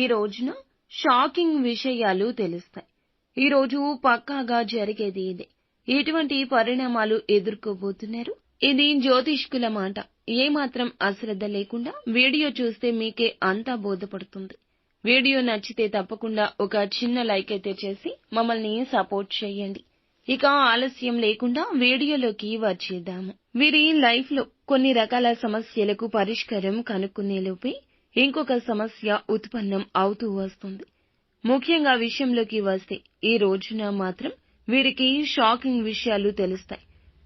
ఈ రోజున షాకింగ్ విషయాలు తెలుస్తాయి. ఈ రోజు పక్కాగా జరిగేది ఇదే. ఎటువంటి పరిణామాలు ఎదుర్కోబోతున్నారు? ఇది జ్యోతిష్కుల మాట. ఏమాత్రం అశ్రద్ధ లేకుండా వీడియో చూస్తే మీకే అంతా బోధపడుతుంది. వీడియో నచ్చితే తప్పకుండా ఒక చిన్న లైక్ అయితే చేసి మమ్మల్ని సపోర్ట్ చేయండి. ఇక ఆలస్యం లేకుండా వీడియోలోకి వచ్చేద్దాము. వీరి లైఫ్ లో కొన్ని రకాల సమస్యలకు పరిష్కారం కనుక్కునేలోపే ఇంకొక సమస్య ఉత్పన్నం అవుతూ వస్తుంది. ముఖ్యంగా విషయంలోకి వస్తే ఈ రోజున మాత్రం వీరికి షాకింగ్ విషయాలు తెలుస్తాయి.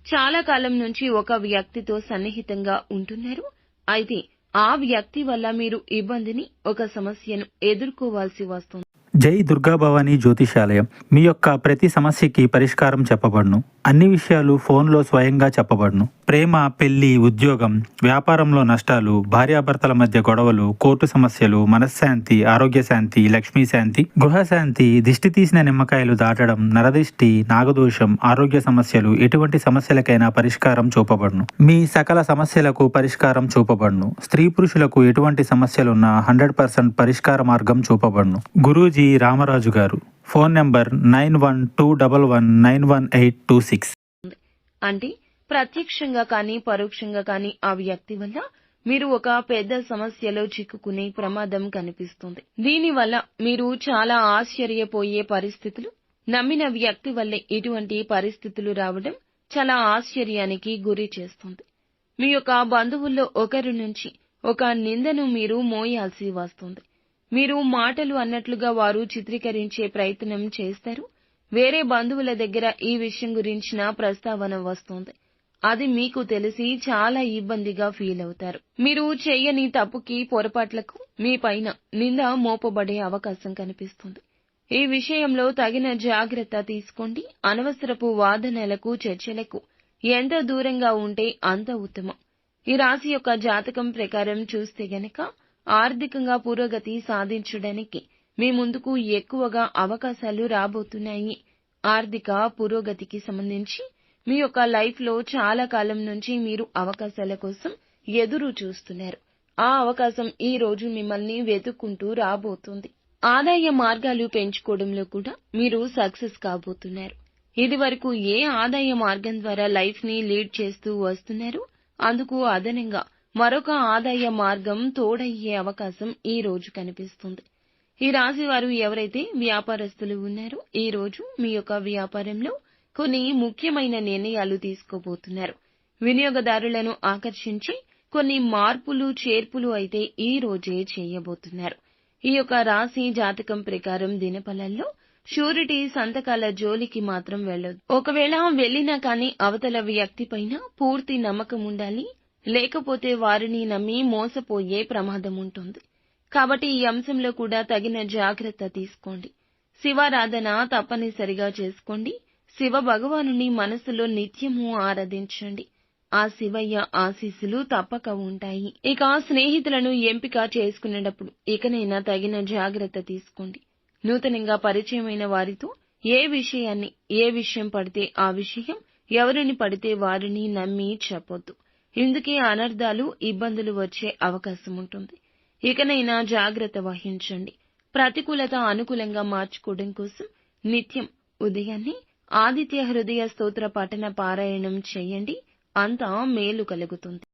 చాలా కాలం నుంచి ఒక వ్యక్తితో సన్నిహితంగా ఉంటున్నారు. అయితే ఆ వ్యక్తి వల్ల మీరు ఇబ్బందిని, ఒక సమస్యను ఎదుర్కోవాల్సి వస్తుంది. జై దుర్గా భవానీ జ్యోతిషాలయం. మీ యొక్క ప్రతి సమస్యకి పరిష్కారం చెప్పబడును. అన్ని విషయాలు ఫోన్లో స్వయంగా చెప్పబడును. ప్రేమ, పెళ్లి, ఉద్యోగం, వ్యాపారంలో నష్టాలు, భార్యాభర్తల మధ్య గొడవలు, కోర్టు సమస్యలు, మనశ్శాంతి, ఆరోగ్య శాంతి, లక్ష్మీ శాంతి, గృహశాంతి, దిష్టి తీసిన నిమ్మకాయలు దాటడం, నరదిష్టి, నాగదోషం, ఆరోగ్య సమస్యలు, ఎటువంటి సమస్యలకైనా పరిష్కారం చూపబడును. మీ సకల సమస్యలకు పరిష్కారం చూపబడును. స్త్రీ పురుషులకు ఎటువంటి సమస్యలున్నా 100% పరిష్కార మార్గం చూపబడును. గురూజీ రామరాజు గారు. Phone number 9121191826. అంటే ప్రత్యక్షంగా కానీ పరోక్షంగా కానీ ఆ వ్యక్తి వల్ల మీరు ఒక పెద్ద సమస్యలో చిక్కుకునే ప్రమాదం కనిపిస్తుంది. దీనివల్ల మీరు చాలా ఆశ్చర్యపోయే పరిస్థితులు, నమ్మిన వ్యక్తి వల్లే ఇటువంటి పరిస్థితులు రావడం చాలా ఆశ్చర్యానికి గురి చేస్తుంది. మీ యొక్క బంధువుల్లో ఒకరి నుంచి ఒక నిందను మీరు మోయాల్సి వస్తుంది. మీరు మాటలు అన్నట్లుగా వారు చిత్రీకరించే ప్రయత్నం చేస్తారు. వేరే బంధువుల దగ్గర ఈ విషయం గురించిన ప్రస్తావన వస్తుంది. అది మీకు తెలిసి చాలా ఇబ్బందిగా ఫీల్ అవుతారు. మీరు చేయని తప్పుకి, పొరపాట్లకు మీ పైన నింద మోపబడే అవకాశం కనిపిస్తుంది. ఈ విషయంలో తగిన జాగ్రత్త తీసుకోండి. అనవసరపు వాదనలకు, చర్చలకు ఎంత దూరంగా ఉంటే అంత ఉత్తమం. ఈ రాశి యొక్క జాతకం ప్రకారం చూస్తే గనక ఆర్థికంగా పురోగతి సాధించడానికి మీ ముందుకు ఎక్కువగా అవకాశాలు రాబోతున్నాయి. ఆర్థిక పురోగతికి సంబంధించి మీ యొక్క లైఫ్ లో చాలా కాలం నుంచి మీరు అవకాశాల కోసం ఎదురు చూస్తున్నారు. ఆ అవకాశం ఈ రోజు మిమ్మల్ని వెతుక్కుంటూ రాబోతుంది. ఆదాయ మార్గాలు పెంచుకోవడంలో కూడా మీరు సక్సెస్ కాబోతున్నారు. ఇది వరకు ఏ ఆదాయ మార్గం ద్వారా లైఫ్ ని లీడ్ చేస్తూ వస్తున్నారు, అందుకు అదనంగా మరొక ఆదాయ మార్గం తోడయ్యే అవకాశం ఈ రోజు కనిపిస్తుంది. ఈ రాశి వారు ఎవరైతే వ్యాపారస్తులు ఉన్నారో ఈ రోజు మీ యొక్క వ్యాపారంలో కొన్ని ముఖ్యమైన నిర్ణయాలు తీసుకోబోతున్నారు. వినియోగదారులను ఆకర్షించి కొన్ని మార్పులు, చేర్పులు అయితే ఈ రోజే చేయబోతున్నారు. ఈ యొక్క రాశి జాతకం ప్రకారం దినఫలాల్లో షూరిటీ సంతకాల జోలికి మాత్రం వెళ్ళొద్దు. ఒకవేళ వెళ్ళినా కానీ అవతల వ్యక్తి పైన పూర్తి నమ్మకం ఉండాలి. లేకపోతే వారిని నమ్మి మోసపోయే ప్రమాదం ఉంటుంది. కాబట్టి ఈ అంశంలో కూడా తగిన జాగ్రత్త తీసుకోండి. శివారాధన తప్పనిసరిగా చేసుకోండి. శివ భగవానుని మనసులో నిత్యము ఆరాధించండి. ఆ శివయ్య ఆశీస్సులు తప్పక ఉంటాయి. ఇక స్నేహితులను ఎంపిక చేసుకునేటప్పుడు ఇకనైనా తగిన జాగ్రత్త తీసుకోండి. నూతనంగా పరిచయమైన వారితో ఏ విషయం పడితే ఆ విషయం, ఎవరిని పడితే వారిని నమ్మి చెప్పొద్దు. ఇందుకే అనర్థాలు, ఇబ్బందులు వచ్చే అవకాశం ఉంటుంది. ఇకనైనా జాగ్రత్త వహించండి. ప్రతికూలత అనుకూలంగా మార్చుకోవడం కోసం నిత్యం ఉదయాన్నే ఆదిత్య హృదయ స్తోత్ర పఠన పారాయణం చేయండి. అంతా మేలు కలుగుతుంది.